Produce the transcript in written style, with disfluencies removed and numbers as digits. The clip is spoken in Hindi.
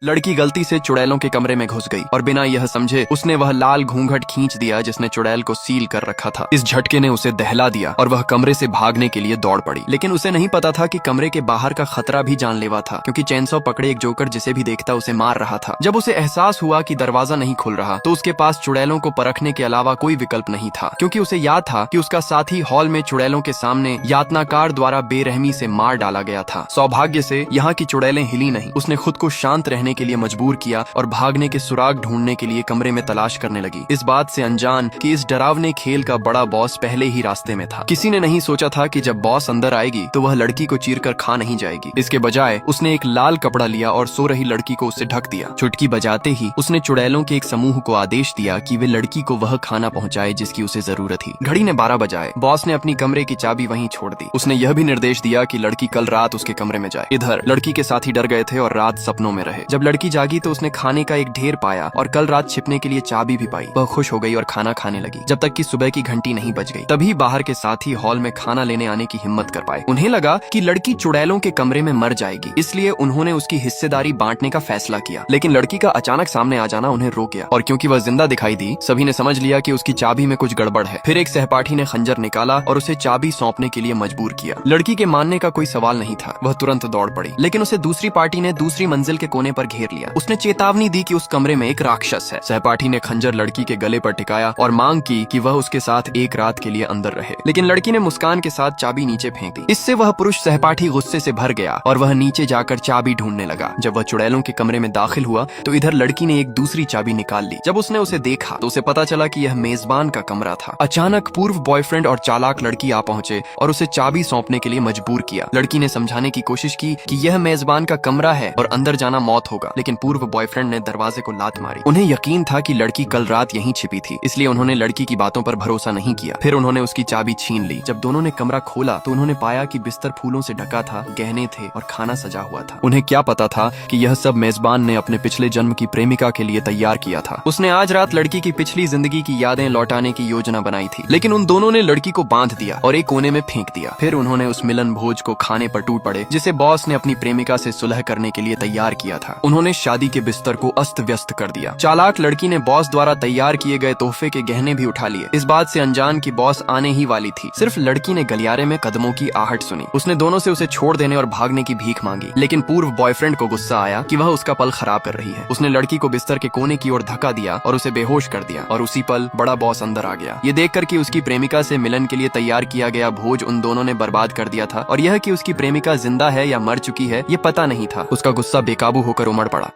लड़की गलती से चुड़ैलों के कमरे में घुस गई और बिना यह समझे उसने वह लाल घूंघट खींच दिया जिसने चुड़ैल को सील कर रखा था। इस झटके ने उसे दहला दिया और वह कमरे से भागने के लिए दौड़ पड़ी, लेकिन उसे नहीं पता था कि कमरे के बाहर का खतरा भी जानलेवा था, क्योंकि चेनसॉ पकड़े एक जोकर जिसे भी देखता उसे मार रहा था। जब उसे एहसास हुआ कि दरवाजा नहीं खुल रहा तो उसके पास चुड़ैलों को परखने के अलावा कोई विकल्प नहीं था, क्योंकि उसे याद था कि उसका साथी हॉल में चुड़ैलों के सामने यातनाकार द्वारा बेरहमी से मार डाला गया था। सौभाग्य से यहाँ की चुड़ैलें हिली नहीं। उसने खुद को शांत रहने के लिए मजबूर किया और भागने के सुराग ढूंढने के लिए कमरे में तलाश करने लगी, इस बात से अनजान कि इस डरावने खेल का बड़ा बॉस पहले ही रास्ते में था। किसी ने नहीं सोचा था कि जब बॉस अंदर आएगी तो वह लड़की को चीरकर खा नहीं जाएगी। इसके बजाय उसने एक लाल कपड़ा लिया और सो रही लड़की को उससे ढक दिया। चुटकी बजाते ही उसने चुड़ैलों के एक समूह को आदेश दिया कि वे लड़की को वह खाना पहुंचाए जिसकी उसे जरूरत थी। घड़ी ने 12 बजाए। बॉस ने अपनी कमरे की चाबी वहीं छोड़ दी। उसने यह भी निर्देश दिया कि लड़की कल रात उसके कमरे में जाए। इधर लड़की के साथी डर गए थे और रात सपनों में रहे। जब लड़की जागी तो उसने खाने का एक ढेर पाया और कल रात छिपने के लिए चाबी भी पाई। वह खुश हो गई और खाना खाने लगी जब तक कि सुबह की घंटी नहीं बज गई। तभी बाहर के साथी हॉल में खाना लेने आने की हिम्मत कर पाए। उन्हें लगा कि लड़की चुड़ैलों के कमरे में मर जाएगी, इसलिए उन्होंने उसकी हिस्सेदारी बांटने का फैसला किया। लेकिन लड़की का अचानक सामने आ जाना उन्हें रोक गया, और क्योंकि वह जिंदा दिखाई दी सभी ने समझ लिया कि उसकी चाबी में कुछ गड़बड़ है। फिर एक सहपाठी ने खंजर निकाला और उसे चाबी सौंपने के लिए मजबूर किया। लड़की के मानने का कोई सवाल नहीं था। वह तुरंत दौड़ पड़ी, लेकिन उसे दूसरी पार्टी ने दूसरी मंजिल के कोने पर घेर लिया। उसने चेतावनी दी कि उस कमरे में एक राक्षस है। सहपाठी ने खंजर लड़की के गले पर टिकाया और मांग की कि वह उसके साथ एक रात के लिए अंदर रहे, लेकिन लड़की ने मुस्कान के साथ चाबी नीचे फेंक दी। इससे वह पुरुष सहपाठी गुस्से से भर गया और वह नीचे जाकर चाबी ढूंढने लगा। जब वह चुड़ैलों के कमरे में दाखिल हुआ तो इधर लड़की ने एक दूसरी चाबी निकाल ली। जब उसने उसे देखा तो उसे पता चला कि यह मेजबान का कमरा था। अचानक पूर्व बॉयफ्रेंड और चालाक लड़की आ पहुंचे और उसे चाबी सौंपने के लिए मजबूर किया। लड़की ने समझाने की कोशिश की कि यह मेजबान का कमरा है और अंदर जाना मौत होगा, लेकिन पूर्व बॉयफ्रेंड ने दरवाजे को लात मारी। उन्हें यकीन था कि लड़की कल रात यहीं छिपी थी, इसलिए उन्होंने लड़की की बातों पर भरोसा नहीं किया। फिर उन्होंने उसकी चाबी छीन ली। जब दोनों ने कमरा खोला तो उन्होंने पाया कि बिस्तर फूलों से ढका था, गहने थे और खाना सजा हुआ था। उन्हें क्या पता था कि यह सब मेजबान ने अपने पिछले जन्म की प्रेमिका के लिए तैयार किया था। उसने आज रात लड़की की पिछली जिंदगी की यादें लौटाने की योजना बनाई थी, लेकिन उन दोनों ने लड़की को बांध दिया और एक कोने में फेंक दिया। फिर उन्होंने उस मिलन भोज को खाने पर टूट पड़े जिसे बॉस ने अपनी प्रेमिका से सुलह करने के लिए तैयार किया था। उन्होंने शादी के बिस्तर को अस्त व्यस्त कर दिया। चालाक लड़की ने बॉस द्वारा तैयार किए गए तोहफे के गहने भी उठा लिए, इस बात से अनजान कि बॉस आने ही वाली थी। सिर्फ लड़की ने गलियारे में कदमों की आहट सुनी। उसने दोनों से उसे छोड़ देने और भागने की भीख मांगी, लेकिन पूर्व बॉयफ्रेंड को गुस्सा आया कि वह उसका पल खराब कर रही है। उसने लड़की को बिस्तर के कोने की ओर धक्का दिया और उसे बेहोश कर दिया, और उसी पल बड़ा बॉस अंदर आ गया। ये देखकर कि उसकी प्रेमिका से मिलन के लिए तैयार किया गया भोज उन दोनों ने बर्बाद कर दिया था, और यह कि उसकी प्रेमिका जिंदा है या मर चुकी है ये पता नहीं था। उसका गुस्सा बेकाबू होकर उमड़ पड़ा।